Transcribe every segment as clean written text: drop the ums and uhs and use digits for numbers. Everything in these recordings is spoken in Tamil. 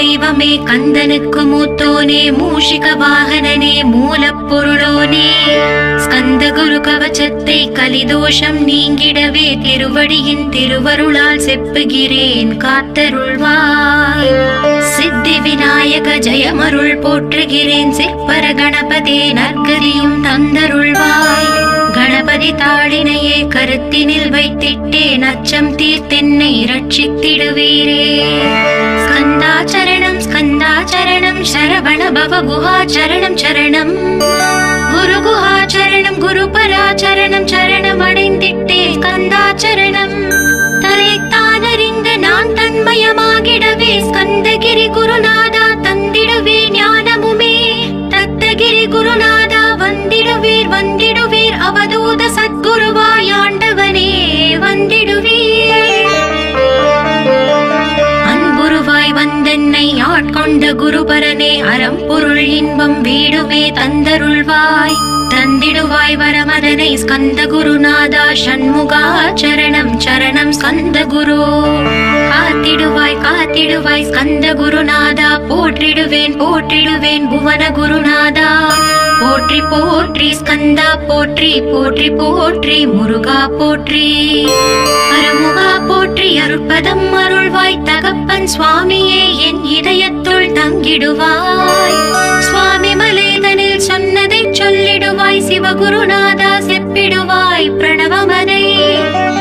தெய்வமே கந்தனுக்கு மூத்தோனே மூஷிக வாகனனே மூலப்பொருளோனே ஸ்கந்த குரு கவச்சத்தை கலிதோஷம் நீங்கிடவே திருவடியின் திருவருளால் செப்புகிறேன் காத்தருள்வாய். சித்தி விநாயக ஜெயமருள் போற்றுகிறேன் சிற்பர கணபதே நற்கதியும் தந்தருள்வாய். கணபதி தாளினையே கருத்தினில் வைத்திட்டேன் அச்சம் தீர்த்தென்னை ரட்சித்திடுவீரே. ஸ்கந்தாச்சரணம் ஸ்கந்தாச்சரணம் சரவண பவ குஹாச்சரணம் சரணம் குரு குஹாச்சரணம் குரு பராச்சரணம் சரணம் அடைந்திட்டேன் ஸ்கந்தாச்சரணம். தன்னைத்தானறிந்து நான் தன்மயமாகிடவே ஸ்கந்தகிரி குருநாதா தந்திடுவே ஞானமுமே. தத்தகிரி குருநாதா வந்திடுவீர் வந்திடுவீர் அவதூத சத்குருவாய் ஆண்டவனே வந்திடுவீர். அன்புருவாய் வந்தென்னை ஆட்கொண்ட குருபரனே அறம்பொருள் இன்பம் வீடுமே தந்தருள்வாய். தந்திடுவாய் வரமதனை ஸ்கந்த குருநாதா ஷண்முகா சரணம் சரணம் ஸ்கந்த குரு. காத்திடுவாய் காத்திடுவாய் ஸ்கந்த குருநாதா போற்றிடுவேன் போற்றிடுவேன் புவன குருநாதா. போற்றி போற்றி ஸ்கந்தா போற்றி போற்றி போற்றி முருகா போற்றி. அருமுகா போற்றி அருட்பதம் அருள்வாய் தகப்பன் சுவாமியே என் இதயத்துள் தங்கிடுவாய். சுவாமி மலேதனில் சொன்னதை சொல்லிடுவாய் சிவகுருநாதா செப்பிடுவாய் பிரணவமனை.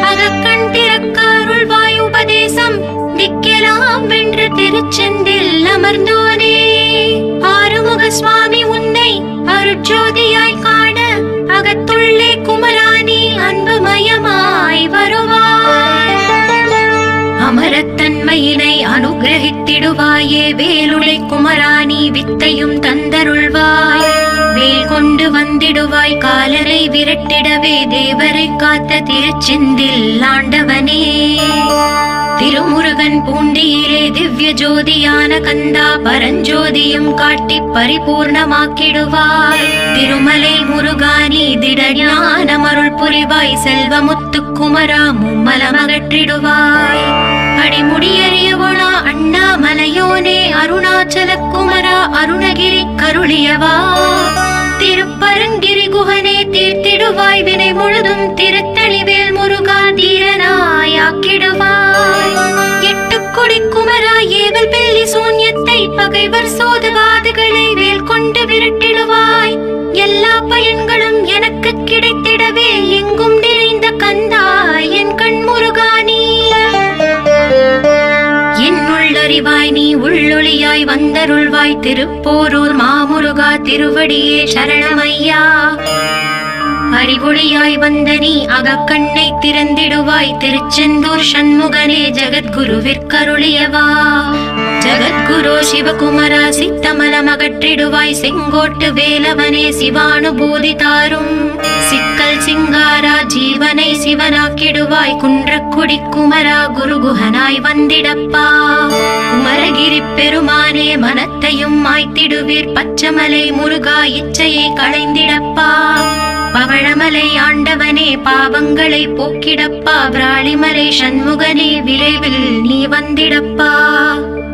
அகக்கண் திறக்க அருள்வாய் உபதேசம் திக்கெல்லாம் வென்று திருச்செந்தில் அமர்ந்தோனே. ஆறுமுக சுவாமி உன்னை அருட்ஜோதியாய் காண அகத்துள்ளே குமராணி அன்புமயமாய் வருவாய். அமரத்தன்மையினை அனுகிரகித்திடுவாயே வேலுளை குமராணி வித்தையும் தந்தருள்வாய். வேல் கொண்டு வந்திடுவாய் காலரை விரட்டிடவே தேவரை காத்த திருச்செந்தில் ஆண்டவனே. திருமுருகன் பூண்டியிலே திவ்ய ஜோதியான கந்தா பரஞ்சோதியும் காட்டி பரிபூர்ணமாக்கிடுவாய். திருமலை முருகானி திடஞானமருள் புரிவாய் செல்வமுத்து குமரா மும்மலமகற்றிடுவாய். அடிமுடியறியவளா அண்ணாமலையோனே அருணாச்சல குமரா அருணகிரி கருளியவா. திருப்பரங்கிரி குகனே தீர்த்திடுவாய் வினை முழுதும் திருத்தணிவேல் முருகா தீரனாயாக்கிடுவாய். எட்டுக்குடி குமரா ஏவல் பில்லி சூன்யத்தை பகைவர் சோதவாதுகளை வேல் கொண்டு விரட்டிடுவாய். எல்லா பயன்களும் எனக்கு கிடைத்திடவே எங்கும் நிறைந்த கந்தா என் கண் முருகானி. என்னுள்ளறிவாய் நீ உள்ளொளியாய் வந்தருள்வாய் திருப்போரூர் மாமுருகா திருவடியே சரணமையா. அறிவொளியாய் வந்த நீ அகக்கண்ணை திறந்திடுவாய் திருச்செந்தூர் ஷண்முகனே ஜகத்குருவிற்கருளியவா. ஜகத்குரு சிவகுமரா சித்தமலமகற்றிடுவாய் செங்கோட்டு வேலவனே சிவானுபூதி தாரும். சிக்கல் சிங்காரா ஜீவனை சிவனாக்கிடுவாய் குன்றக்குடி குமரா குருகுஹனாய் வந்திடப்பா. குமரகிரி பெருமானே மனத்தையும் மாய்த்திடுவீர் பச்சமலை முருகா இச்சையை களைந்திடப்பா. பவழமலை ஆண்டவனே பாவங்களை போக்கிடப்பா. விராளிமலை சண்முகனே விரைவில் நீ வந்திடப்பா.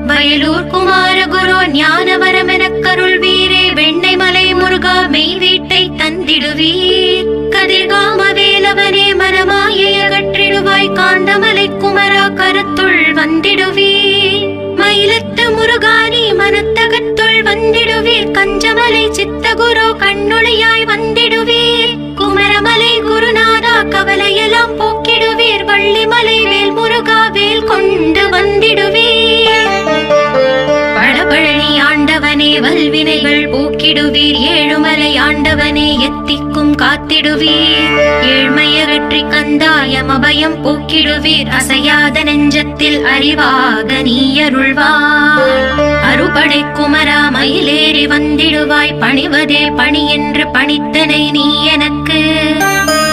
வயலூர் குமார குரு ஞானவரமெனக் கருள்வீரே. வெண்ணை மலை முருகா மெய் வீட்டை தந்திடுவீர். கதிர்காம வேலவனே மனமாயை அகற்றிடுவாய். காந்தமலை குமரா கருத்துள் வந்திடுவீர். மயிலத்து முருகானி மனத்தகத்துள் வந்திடுவீர். கஞ்சமலை சித்தகுரு கண்ணொளியாய் வந்திடுவீர். குமரமலை குருநாதா கவலையெல்லாம் போக்கிடுவீர். வள்ளிமலை வேல் முருகா வேல் கொண்டு வந்திடுவீர். பழபழனி ஆண்டவனே வல்வினைகள் போக்கிடுவீர். ஏழுமலை ஆண்டவனே எத்திக்கும் காத்திடுவீர். ஏழ்மையகற்றி கந்தாயம் அபயம் போக்கிடுவீர். அசையாத நெஞ்சத்தில் அறிவாக நீ அருள்வாய். அறுபடை குமரா மயிலேறி வந்திடுவாய். பணிவதே பணி என்று பணித்தனை நீ எனக்கு.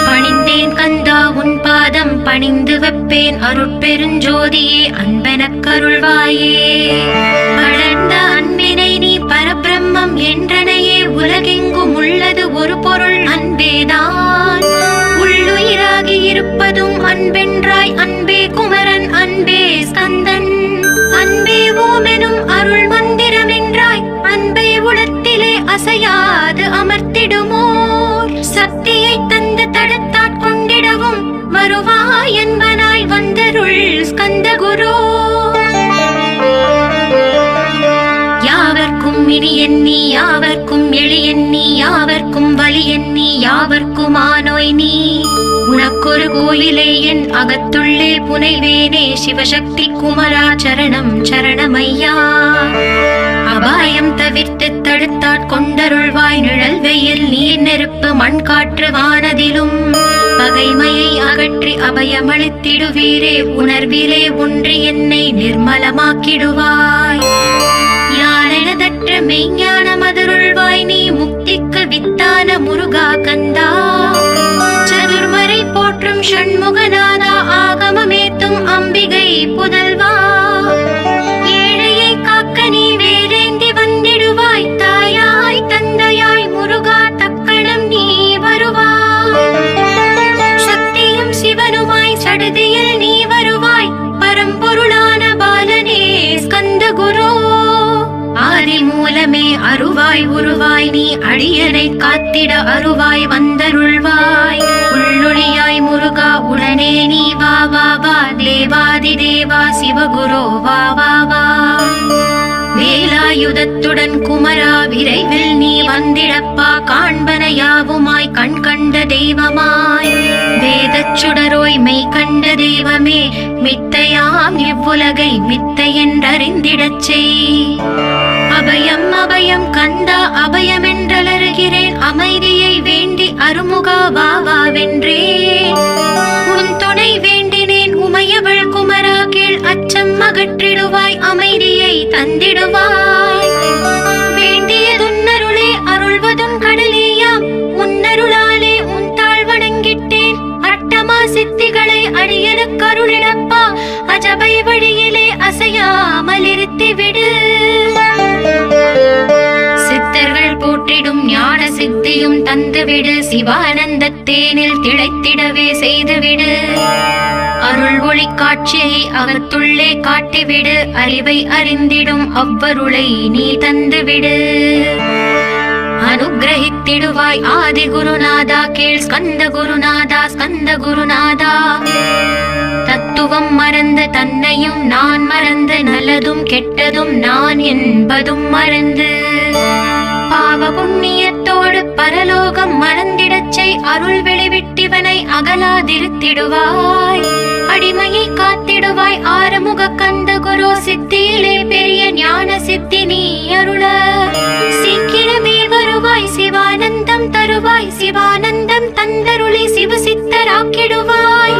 பணிந்தேன் கந்தா உன் பாதம் பணிந்து வைப்பேன். அருட்பெருஞ்சோதியே அன்பெனக் கருள்வாயே. வளர்ந்த அன்பினை நீ பரபிரம்மம் என்றனையே. உலகெங்கும் உள்ளது ஒரு பொருள் அன்பேதான். உள்ளுயிராகி இருப்பதும் அன்பென்றாய். அன்பே குமரன் அன்பே ஸ்கந்தன் அன்பே ஓமெனும் அருளும் அருள் மந்திரமென்றாய் அன்பை உளத்திலே அசையாது அமர்த்திடுமோர் சக்தியை தந்து தடுத்தாற் கொண்டிடவும் வருவாய் என்பனாய் வந்தருள் ஸ்கந்த குரு. யாவர்க்கும் இனி எண்ணி யாவர்க்கும் எளி எண்ணி யாவர்க்கும் வலி எண்ணி யாவர்க்கும் ஆனோய் நீ உனக்கொரு கோயிலே என் அகத்துள்ளே புனைவேனே சிவசக்தி குமரா சரணம் சரணமையா. அபாயம் தவிர்த்து தடுத்தாற் கொண்டருள்வாய் நிழல் வெயில் நீர் நெருப்பு மண் காற்று வானதிலும் பகைமையை அகற்றி அபயமளித்திடுவீரே உணர்விலே ஒன்றி என்னை நிர்மலமாக்கிடுவாய். யானெனதற்ற மெய்ஞான மதருள்வாய் நீ முக்திக்கு வித்தான முருகா கந்தா. சதுர்மறை போற்றும் ஷண்முகநாதா ஆகமமேத்தும் அம்பிகை புதல்வா. ஏழையை காக்க நீ வேலேந்தி வந்திடுவாய் தாயாய் தந்தையாய் முருகா தக்கணம் நீ வருவாய். சக்தியும் சிவனுமாய் சடுதியில் நீ வருவாய் பரம்பொருளான பாலனே ஸ்கந்த குரு. ஆதி மூலமே அருவாய் உருவாய் நீ அடியனை காத்திட அருவாய் வந்தருள்வாய். உள்ளொளியாய் முருகா உடனே நீ வா வா வா தேவாதி தேவா சிவகுரு வா வா வா. வேலாயுதத்துடன் குமரா விரைவில் நீ வந்திடப்பா காண்பன யாவுமாய் கண் கண்ட தெய்வமாய் வேதச் சுடரோய் மெய் கண்ட தெய்வமே மித்தையாம் இவ்வுலகை மித்தை என்றறிந்திடச் செய். அபயம் அபயம் கந்தா அபயமென்றலறுகிறேன் அமைதியை வேண்டி அருமுகா வா வா வென்றேன். உன் துணை வேண்டினேன் உமையவள் குமரா கீழ் அச்சம் அகற்றிடுவாய் அமைதியை தந்திடுவாய். வேண்டியதுன்னருளே அருள்வதும் கடலேயாம் உன்னருளாலே உன் தாழ் வணங்கிட்டேன். அட்டமா சித்திகளை அடியனுக்கு அருளிடப்பா அஜபை வழியிலே அசையாமல் இருத்திவிடு. சித்தர்கள் போற்றிடும் ஞான சித்தியும் தந்துவிடு சிவானந்த தேனில் திளைத்திடவே செய்துவிடு. அருள் ஒளி காட்சியை அகத்துள்ளே காட்டிவிடு அறிவை அறிந்திடும் அவ்வருளை நீ தந்துவிடு. அனுகிரகித்திடுவாய் ஆதி குருநாதா கீழ் ஸ்கந்த குருநாதா ஸ்கந்த குருநாதா. தத்துவம் மறந்து தன்னையும் நான் மறந்து நல்லதும் கெட்டதும் நான் என்பதும் மறந்து பாவ புண்ணியத்தோடு பரலோகம் மறந்திடச் செய் அருள் வெளிவிட்டிவனை அகலாதிருத்திடுவாய். அடிமையை காத்திடுவாய் ஆறுமுக கந்த குரு சித்தியிலே பெரிய ஞான சித்தி நீ அருள. சீக்கிரமே வருவாய் சிவானந்தம் தருவாய் சிவானந்தம் தந்தருளி சிவசித்தராக்கிடுவாய்.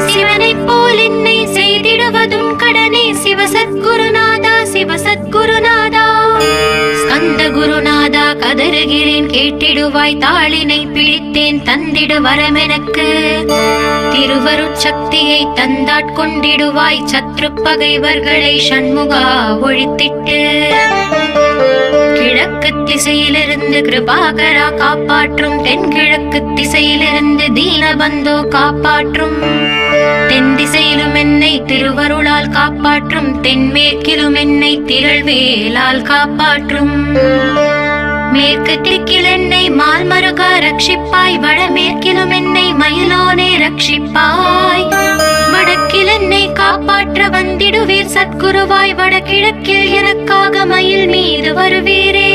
சிவனைப் போல் என்னை செய்திடுவதும் கடனே சிவசத்குருநாதா சிவசத்குருநாதா. ஸ்கந்த குருநாதா கதறுகிறேன் கேட்டிடுவாய் தாளினை பிடித்தேன் தந்திடு வரமெனக்கு. திருவருட்சக்தியை தந்தாட்கொண்டிடுவாய் சத்ரு பகைவர்களை ஷண்முகா ஒழித்திட்டு. கிழக்கு திசையிலிருந்து கிருபாகரா காப்பாற்றும் தென்கிழக்கு திசையிலிருந்து தீனபந்தோ காப்பாற்றும். தென் திசையிலும் என்னை திருவருளால் காப்பாற்றும் தென்மேற்கிலும் என்னை திரள்வேலால் காப்பாற்றும். மேற்கு திக்கில் என்னை மால்மருகா ரட்சிப்பாய் வடமேற்கிலும் என்னை மயிலோனே ரட்சிப்பாய். வடக்கில் என்னை காப்பாற்ற வந்திடுவீர் சத்குருவாய் வடகிழக்கில் எனக்காக மயில் மீது வருவீரே.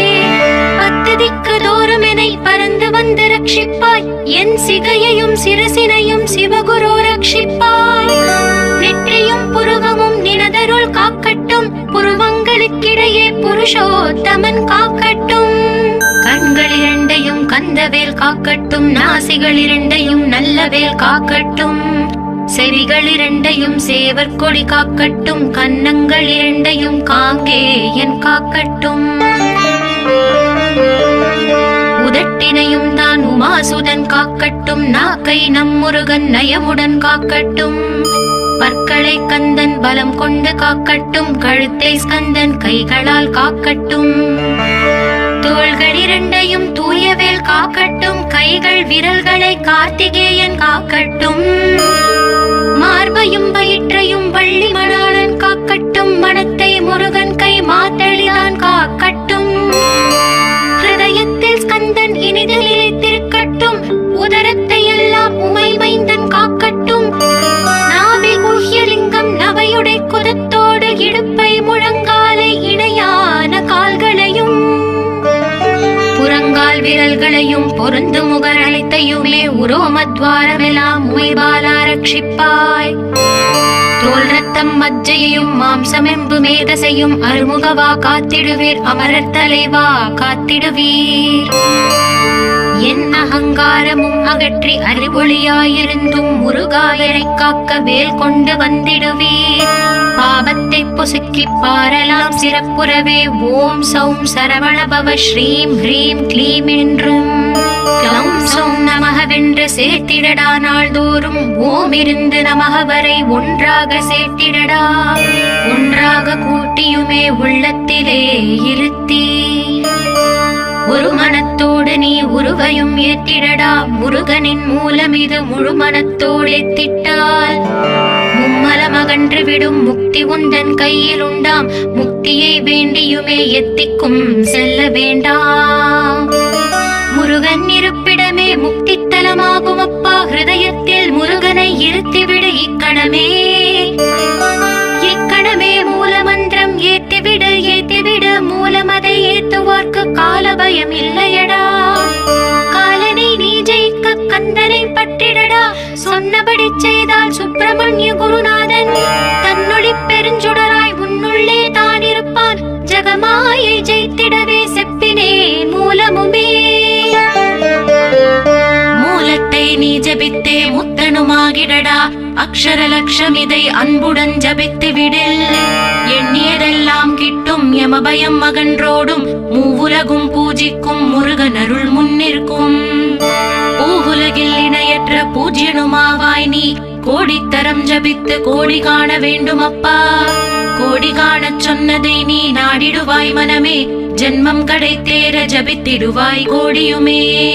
பத்து திக்கு தோறும் என்னை பறந்து வந்து ரட்சிப்பாய் என் சிகையையும் சிரசினையும் சிவகுரு ரட்சிப்பாய். நெற்றியும் புருவமும் நினதருள் காக்கட்டும் புருவங்களுக்கிடையே புருஷோத்தமன் காக்கட்டும். கண்கள் இரண்டையும் கந்தவேல் காக்கட்டும் நாசிகள் இரண்டையும் நல்லவேல் காக்கட்டும். செவிகள் இரண்டையும் சேவற்கொடி காக்கட்டும் கன்னங்கள் இரண்டையும் காங்கேயன் காக்கட்டும். உதட்டினையும் தான் உமாசுதன் காக்கட்டும் நாக்கை நம் முருகன் நயமுடன் காக்கட்டும். பற்களை கந்தன் பலம் கொண்டு காக்கட்டும் கழுத்தை ஸ்கந்தன் கைகளால் காக்கட்டும். தோள்கள் இரண்டையும் தூயவேல் காக்கட்டும் கைகள் விரல்களை கார்த்திகேயன் காக்கட்டும். மார்பையும் வயிற்றையும் வள்ளி மணாளன் காக்கட்டும் மனத்தை முருகன் பொருந்து முகர் அனைத்தையுமே உரோமத்வாரமெல்லாம் உமைபாலா ரட்சிப்பாய். தோல் ரத்தம் மஜ்ஜையையும் மாம்சமெம்பு மேதசையும் அருமுகவா காத்திடுவீர், அமரர் தலைவா காத்திடுவீர். என் அகங்காரமும் அகற்றி அறிவொளியாயிருந்தும் முருகாயரை காக்க வேல் கொண்டு வந்திடுவீர். பாபத்தை பொசுக்கி பாரலாம் சிறப்புறவே ஓம் சௌம் சரவணபவ ஸ்ரீம் ஹ்ரீம் க்ளீம் என்றும் க்ளௌம் சௌம் நமகவென்று சேர்த்திடடா. நாள்தோறும் ஓம் இருந்து நமக வரை ஒன்றாக சேர்த்திடடா. ஒன்றாக கூட்டியுமே உள்ளத்திலே இருத்தி ஒரு மனத்தோடு நீ உருவையும் ஏற்றிடடா. முருகனின் மூலம் இது முழு மனத்தோடு ஏத்திட்டால் மும்மலம் அகன்று விடும் முக்தி உந்தன் கையில் உண்டாம். முக்தியை வேண்டியுமே எத்திக்கும் செல்ல வேண்டாம். முருகன் இருப்பிடமே முக்தி தலமாகும் அப்பா. ஹிருதயத்தில் முருகனை இருத்திவிடு இக்கணமே. இக்கணமே மூலமந்திரம் ஏத்திவிடு ஏத்திவிடு. மூலமதை ஏத்துவார்க்கு கால பயம் இல்லையடா. காலனை நீ ஜெயிக்க கந்தனை பற்றிடடா. சொன்னபடி செய்தால் சுப்பிரமணிய குருநாதன் தன்னொளி பெருஞ்சுடராய் உன்னுள்ளே தான் இருப்பான். ஜகமாயை ஜெயித்திடவே செப்பினே மூலமுமே. மூலத்தை நீ ஜபித்தே முத்தனுமாகிடடா. அக்ஷர லட்சம் இதை அன்புடன் ஜபித்து விடில். எண்ணியதெல்லாம் கிட்டும் யமபயம் அகன்றோடும். மூவுலகும் பூஜிக்கும் முருகன் அருள் முன்னிற்கும். பூவுலகில் இணையற்ற பூஜ்யனுமாவாய் நீ. கோடித்தரம் ஜபித்து கோடி காண வேண்டும் அப்பா. கோடி காணச் சொன்னதை நீ நாடிடுவாய் மனமே. ஜென்மம் கடைத்தேற ஜபித்திடுவாய் கோடியுமே.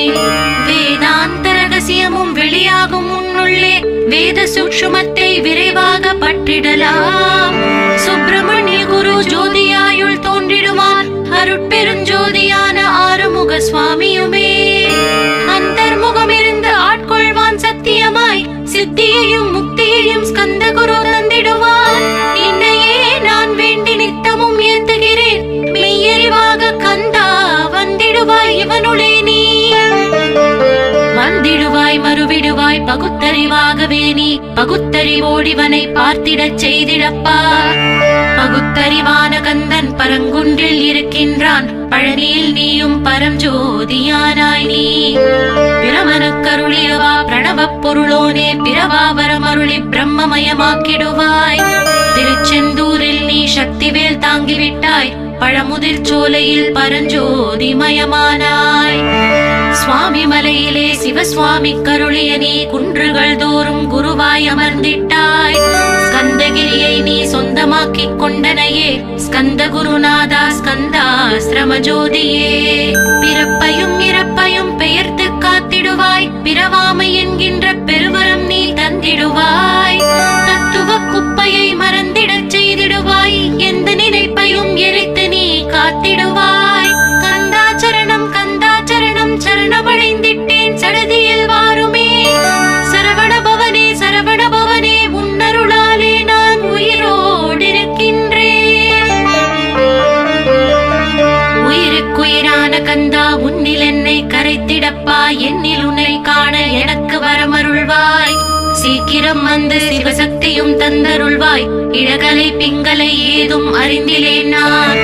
வேதாந்த ரகசியமும் வெளியாகும் உன்னுள்ளே. வேத சூக்ஷ்மத்தை விரைவாக பற்றிடலாம். சுப்பிரமணிய குரு ஜோதியாயுள் தோன்றிடுவார். அருட்பெருஞ்சோதியான ஆறுமுக சுவாமியுமே. அந்தர்முகம் இருந்து ஆட்கொள்வான் சத்தியமாய். சித்தியையும் முக்தியையும் ஸ்கந்த குரு தந்திடுவார். என்னையே நான் வேண்டி நித்தமும் ஏத்துகிறேன். மெய்யறிவாக கந்தா வந்திடுவாய் இவனுளே நீ. வந்திடுவாய் மறுவிடுவாய் பகுத்தறிவாகவே நீ. பகுத்தறிவோடிவனை பார்த்திடச் செய்திடப்பா. பகுத்தறிவான கந்தன் பரங்குன்றில் இருக்கின்றான். பழனியில் நீயும் பரஞ்சோதியானாய் நீ. பிரமனுக்கருளியவா பிரணவப் பொருளோனே. பிறவாவரம் அருளி பிரம்மமயமாக்கிடுவாய். திருச்செந்தூரில் நீ சக்திவேல் தாங்கிவிட்டாய். பழமுதிர் சோலையில் பரஞ்சோதிமயமானாய். சுவாமி மலையிலே சிவசுவாமி கருளிய நீ. குன்றுகள் தோறும் குருவாய் அமர்ந்திட்டாய். ஸ்கந்தகிரியை நீ சொந்தமாக்கிக் கொண்டனையே. ஸ்கந்த குருநாதா ஸ்கந்தாஸ்ரம ஜோதியே. பிறப்பையும் இறப்பையும் பெயர்த்து காத்திடுவாய். பிறவாமை என்கின்ற பெருவரம் நீ தந்திடுவாய். தத்துவ குப்பையை மறந்திடச் செய்திடுவாய். எந்த நினைப்பையும் எரித்து நீ காத்திடுவாய். கந்தாச்சரணம் கந்தாச்சரணம் சரணமடைந்திட்டேன் சடதியில் வாருமே. சரவண பவனே சரவண பவனே உன்னருளாலே நான் உயிரோடிருக்கின்றேன். உயிருக்குயிரான கந்தா உன்னில் என்னை கரைத்திடப்பா. என்னில் உன்னை காண எனக்கு வரமருள்வாய். சீக்கிரம் வந்து சிவசக்தியும் தந்தருள்வாய். இடகலை பிங்களை ஏதும் அறிந்திலேன் நான்.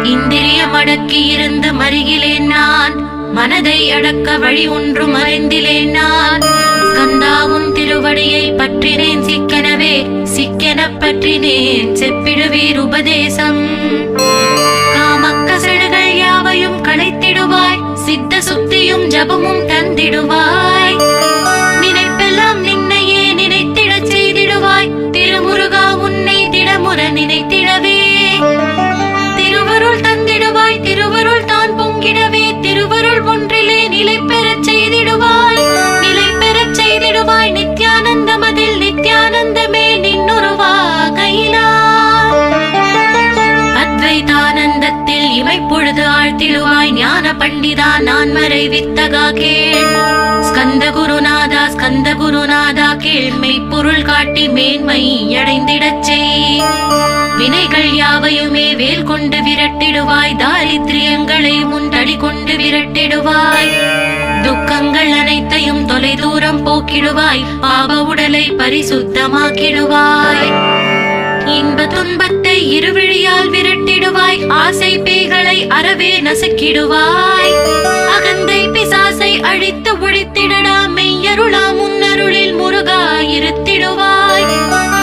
இந்திரியம் அடக்கி இருந்து மருகிலேன் நான். மனதை அடக்க வழி ஒன்றும் அறிந்திலேன் நான். ஸ்கந்தாவும் திருவடியை பற்றினேன் சிக்கெனவே. சிக்கென பற்றினேன் செப்பிடுவீர் உபதேசம். காமக்கசடுகள் யாவையும் களைத்திடுவாய். சித்த சுத்தியும் ஜபமும் தந்திடுவாய். நினைப்பெல்லாம் நின்னையே நினைத்திடச் செய்திடுவாய். திருமுருகா உன்னை திடமுற நினைத்திடவே. திருவருள் தந்திடுவாய். திருவருள் தான் பொங்கிடவே. திருவருள் ஒன்றிலே நிலை பெறச் செய்திடுவாய். நிலை பெறச் செய்திடுவாய். நித்யானந்தமதில் நித்யானந்தமே நின்னுருவாகையினார். அத்வைதானந்தத்தில் இமைப்பொழுது ஆழ்த்திடுவாய். ஞான பண்டிதா நான் மறை வித்தகா கேள். ஸ்கந்த குருநாதா ஸ்கந்த குருநாதா கேள். மெய்ப்பொருள் காட்டி மேன்மை அடைந்திடச் செய். வினைகள் யாவையுமே வேல் கொண்டு விரட்டிடுவாய். தாரித்ரியங்களை முன் தடி கொண்டு விரட்டிடுவாய். துக்கங்கள் அனைத்தையும் தொலை தூரம் போக்கிடுவாய், பாவ உடலை பரிசுத்தமாக்கிடுவாய். இன்ப துன்பத்தை இருவிழியால் விரட்டிடுவாய், ஆசை பேய்களை அறவே நசுக்கிடுவாய். அகந்தை பிசாசை அழித்து ஒழித்திடடா, மெய்யருளா முன்னருளில் முருகா இருத்திடுவாய்.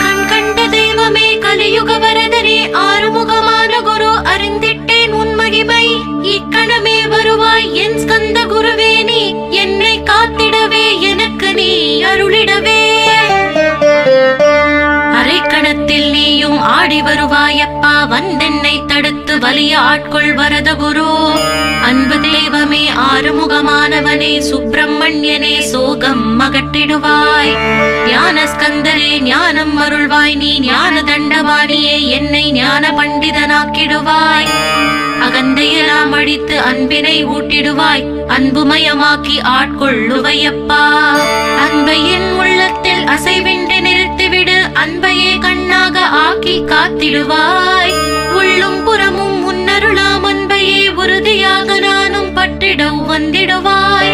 கண் கண்ட தெய்வமே கலியுக வரதனே, ஆறுமுகமான குரு அறிந்திட்டேன் உன் மகிமை. இக்கணமே வருவாய் என் ஸ்கந்த குருவே, நீ என்னை காத்திடவே எனக்கு நீ அருளிடவே. அரைக்கணத்தில் நீயும் ஆடி வருவாயப்பா, வந்தென்னை தடுத்து வலிய ஆட்கொள் வரத குரு. அன்பு தெய்வமே ஆறுமுகமானவனே, சுப்பிரமணியனே சோகம் அகற்றிடுவாய். ஞான ஸ்கந்தரே ஞானம் அருள்வாய், நீ ஞான தண்டவாணியே என்னை ஞான பண்டிதனாக்கிடுவாய். அகந்தையெல்லாம் அழித்து அன்பினை ஊட்டிடுவாய், அன்புமயமாக்கி ஆட்கொள்ளுவையப்பா. அன்பையின் உள்ளத்தில் அசைவின்றி நிறுத்திவிடு, அன்பையே கண்ணாக ஆக்கி காத்திடுவாய். உள்ளும் புறமும் முன்னருளாம் அன்பையே உறுதியாக நானும் பற்றிட வந்திடுவாய்.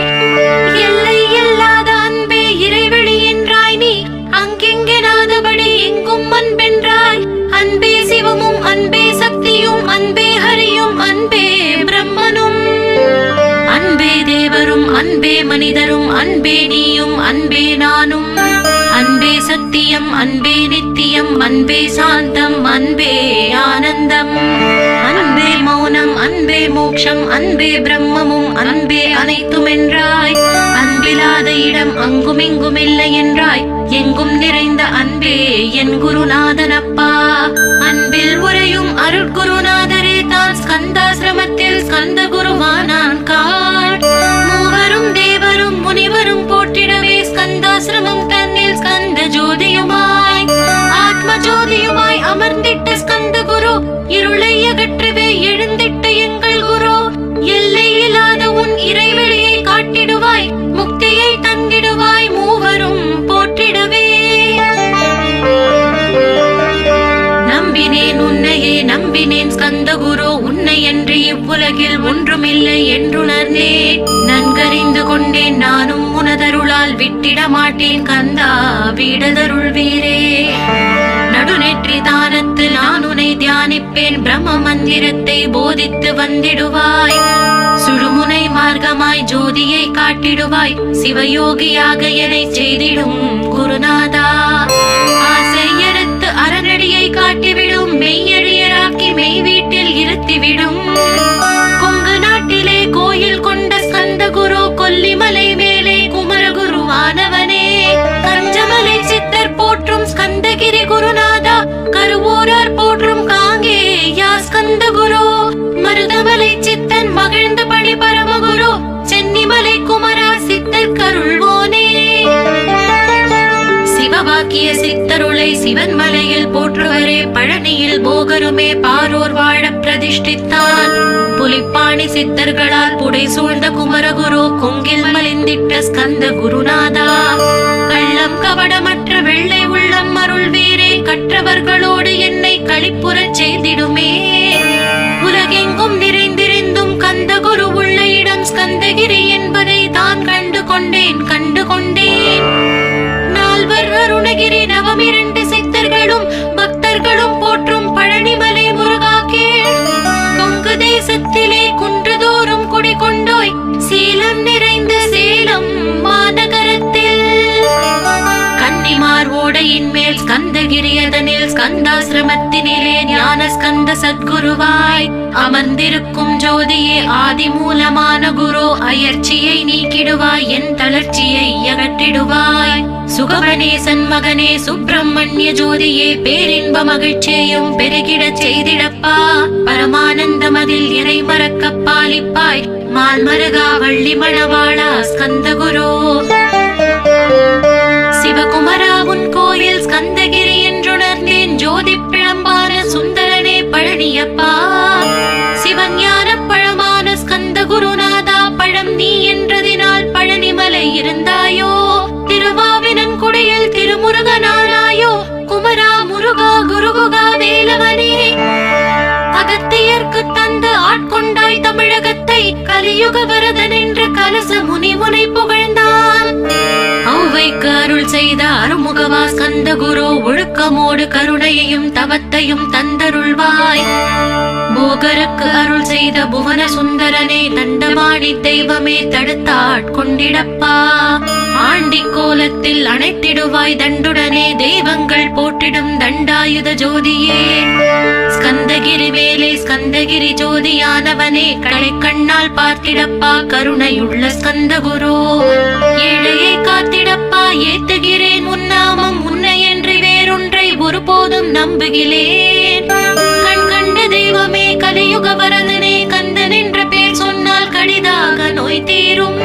எல்லை இல்லாத அன்பே இறைவெளி என்றாய், நீ அங்கெங்கெனாதபடி எங்கும் அன்பென்றாய். அன்பே சிவமும் அன்பே சக்தியும் அன்பே ஹரியும் அன்பே பிரம்மனும். அன்பே தேவரும் அன்பே மனிதரும் அன்பே நீயும் அன்பே நானும். அன்பே சத்தியம் அன்பே நித்தியம் அன்பே சாந்தம் அன்பே ஆனந்தம். அன்பே மௌனம் அன்பே மோட்சம் அன்பே பிரம்மமும் அன்பே அனைத்தும் என்றாய். அன்பில்லாத இடம் அங்கும் இங்கும் இல்லை என்றாய், எங்கும் நிறைந்த அன்பே என் குருநாதனப்பா. அன்பில் உரையும் அருட்குருநாதரே தான் ஸ்கந்தாசிரமத்தில் ஸ்கந்த குருவானான் காட். மூவரும் தேவரும் முனிவரும் போற்றிடவே ஸ்கந்தாசிரமம் தன்னில் ஸ்கந்த ஜோதியுமாய் ஆத்ம ஜோதியுமாய் அமர்ந்திட்ட ஸ்கந்த குரு, இருளை அகற்றவே எழுந்திட்ட எங்கள் குரு. எல்லை இல்லாத உன் இறைவெளியை காட்டிடுவாய், முக்தியை தந்திடுவாய், மூவரும் போற்றிடவே. நம்பினேன் உன்னையே நம்பினேன் ஸ்கந்த குரு, உன்னை என்று இவ்வுலகில் ஒன்றுமில்லை என்றுணர்ந்தேன். நன்கறிந்து கொண்டேன் நானும் உனதருளால் விட்டிட மாட்டேன் கந்தா வீடதருள் வீரே. நடுநெற்றி தானத்து நான் உன்னை தியானிப்பேன், பிரம்ம மந்திரத்தை போதித்து வந்திடுவாய். சுடுமுனை மார்க்கமாய் ஜோதியை காட்டிடுவாய், சிவயோகியாக என்னை செய்திடும் குருநாதா. ஆசையறுத்து அறநடியை காட்டிவிடும், மெய்யழியராக்கி மெய் வீட்டில் இருத்திவிடும். கொங்கு நாட்டிலே கோயில் கொண்ட ஸ்கந்த குரு, கொல்லிமலை மேலே குமரகுருவானவனே. கஞ்சமலை சித்தர் போற்றும் ஸ்கந்தகிரி குருநாதா, கருவூரார் போற்றும் காங்கேயா ஸ்கந்த குரு. மருதமலை சித்தன் மகிழ்ந்த பழி பரமகுரு, சென்னிமலை குமரா சித்தர் கருள்வோனே. சிவவாக்கிய சித்தருளை சிவன் மலையில் போற்றுவரே, பழனியில் போகருமே பாரோர் வாழ பிரதிஷ்டித்தான். புலிப்பாணி சித்தர்களால் புடை சூழ்ந்த குமரகுரு, கொங்கில் மலிந்திட்ட ஸ்கந்த குருநாதா. கள்ளம் கபடமற்ற வெள்ளை உள்ளம் அருள் வீரே, கற்றவர்களோடு என்னை களிப்புறச் செய்திடுமே. உலகெங்கும் நிறைந்திருந்தும் கந்த குரு உள்ள இடம் ஸ்கந்தகிரி என்பதை தான் கண்டு கொண்டேன். நால்வர் அருணகிரி நவமிரண்டு சித்தர்களும் பக்தர்களும் போற்றும் பழனிமலை முருகா கேள். கொங்கு தேசத்திலே குன்றுதோறும் குடிகொண்டோய், சீலம் நிறைந்த சேலம் மாநகரத்தில். கன்னிமார் ஓடையின் மேல் ஸ்கந்தகிரி, அதனில் ஸ்கந்தாசிரமத்தினிலே ஞான ஸ்கந்த சத்குருவாய் அமர்ந்திருக்கும் ஜோதியே ஆதி மூலமான குரு. அயற்சியை நீக்கிடுவாய், என் தளர்ச்சியை அகற்றிடுவாய். சுகவனேசன் மகனே சுப்பிரமணிய ஜோதியே, பேரின்ப மகிழ்ச்சியையும் பெருகிடச் செய்திடப்பா. பரமானந்தமதில் இறை மறக்க பாலிப்பாய், மால்மருகா வள்ளி மணவாளா ஸ்கந்த குரு. சிவகுமரா உன் கோயில் ஸ்கந்தகிரி என்றுணர்ந்தேன், ஜோதி பிழம்பான சுந்தரனே பழனியப்பா. சிவஞான பழமான ஸ்கந்த குருநாதா, பழம் நீ என்றதினால் பழனிமலை இருந்தாயோ. திருவாவினன்குடியில் திருமுருகனானாயோ, குமரா முருகா குருகுகா வேலவனே. அகத்தியர்க்கு தந்து ஆட்கொண்டாய் தமிழகத்தை, கலியுக வரதன் என்று கலச முனிமுனை ஸ்கந்தகுரு ஒழுக்கமோடு கருணையையும் தவத்தையும் தந்தருள்வாய். போகருக்கு அருள் செய்த புவன சுந்தரனே, தண்டமாடி தெய்வமே தடுத்தாட்கொண்டிடப்பா. ஆண்டி கோலத்தில் அணைத்திடுவாய் தண்டுடனே, தெய்வங்கள் போற்றிடும் தண்டாயுத ஜோதியே. ஸ்கந்தகிரி வேலே ஸ்கந்தகிரி ஜோதியானவனே, கடை கண்ணால் பார்த்திடப்பா கருணையுள்ள ஸ்கந்தகுரு. ஏழையை காத்திடப்பா ஏத்துகிறேன் உன்னாமம், உன்னையன்றி வேறொன்றை ஒருபோதும் நம்புகிறேன். கண் கண்ட தெய்வமே கலியுக வரதனே, கந்தன் என்ற பேர் சொன்னால் கடிதாக நோய் தீரும்.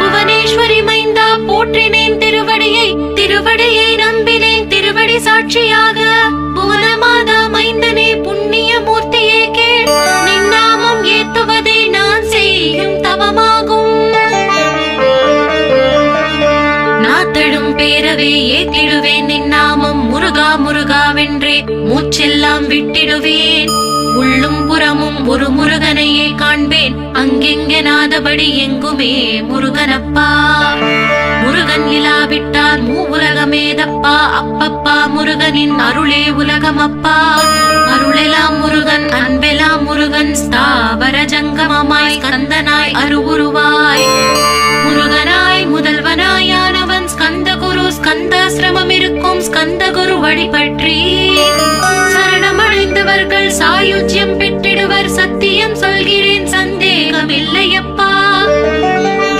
புவனேஸ்வரி மைந்தா போற்றினேன் திருவடியை, திருவடியை நம்பினேன் திருவடி சாட்சியாக. புவனமாதா மைந்தனே புண்ணிய மூர்த்தியே கேள், நின்னாமம் ஏத்துவதே நான் செய்யும் தவமாகும். நாத்தடும் பேரவே ஏத்திடுவேன் நின்னாமம், முருகா முருகாவென்றே மூச்செல்லாம் விட்டிடுவேன். உள்ளும் புறமும் ஒரு முருகனையே காண்பேன், அங்கெங்கெனாதபடி எங்குமே முருகனப்பா. முருகன் இலாவிட்டால் மூவுலகமேதப்பா, அப்பப்பா முருகனின் அருளே உலகமப்பா. அருளெல்லாம் முருகன் அன்பெல்லாம் முருகன், ஸ்தாவர ஜங்கமமாய் ஸ்கந்தனாய் அருவுருவாய். முருகனாய் முதல்வனாயானவன் ஸ்கந்தகுரு, ஸ்கந்தாசிரமம் இருக்கும் ஸ்கந்தகுரு வழிபற்றி சரணமடைந்தவர்கள் சாயுஜ்யம் பெற்றிடுவர். சத்தியம் சொல்கிறேன் சந்தேகமில்லையப்பா.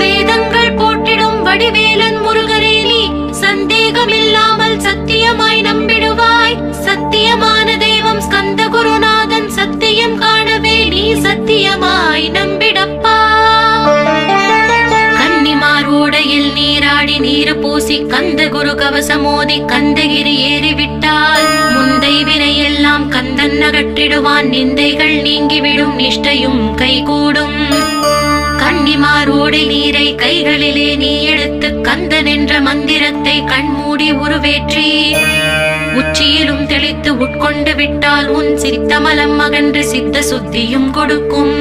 வேதங்கள் போற்றிடும் வடிவேலன் முருகனே, நீ சந்தேகமில்லாமல் சத்தியமாய் நம்பிடுவாய். சத்தியமான தெய்வம் ஸ்கந்தகுருநாதன், சத்தியம் காணவே நீ சத்தியமாய் நம்பிடப்பா. கன்னிமார் ஓடையில் நீராடி நீரு பூசி கந்தகுரு கவசமோதி கந்தகிரி ஏறிவிட்டால் முந்தை வினையெல்லாம் கந்தன் அகற்றிடுவான். நிந்தைகள் நீங்கிவிடும், நிஷ்டையும் கைகூடும். கன்னிமாரோடு நீரை கைகளிலே நீ எடுத்து கந்தன் என்ற மந்திரத்தை கண்மூடி உருவேற்றி உச்சியிலும் தெளித்து உட்கொண்டு விட்டால் உன் சித்தமலம் அகன்று சித்த சுத்தியும் கொடுக்கும்.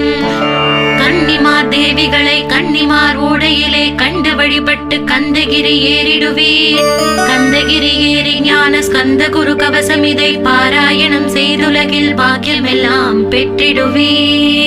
கன்னிமார் தேவிகளை கன்னிமார் ஓடையிலே கண்டு வழிபட்டு கந்தகிரி ஏறிடுவீர். கந்தகிரி ஏறி ஞான ஸ்கந்தகுரு கவசம் இதை பாராயணம் செய்துலகில் பாக்கியமெல்லாம் பெற்றிடுவீர்.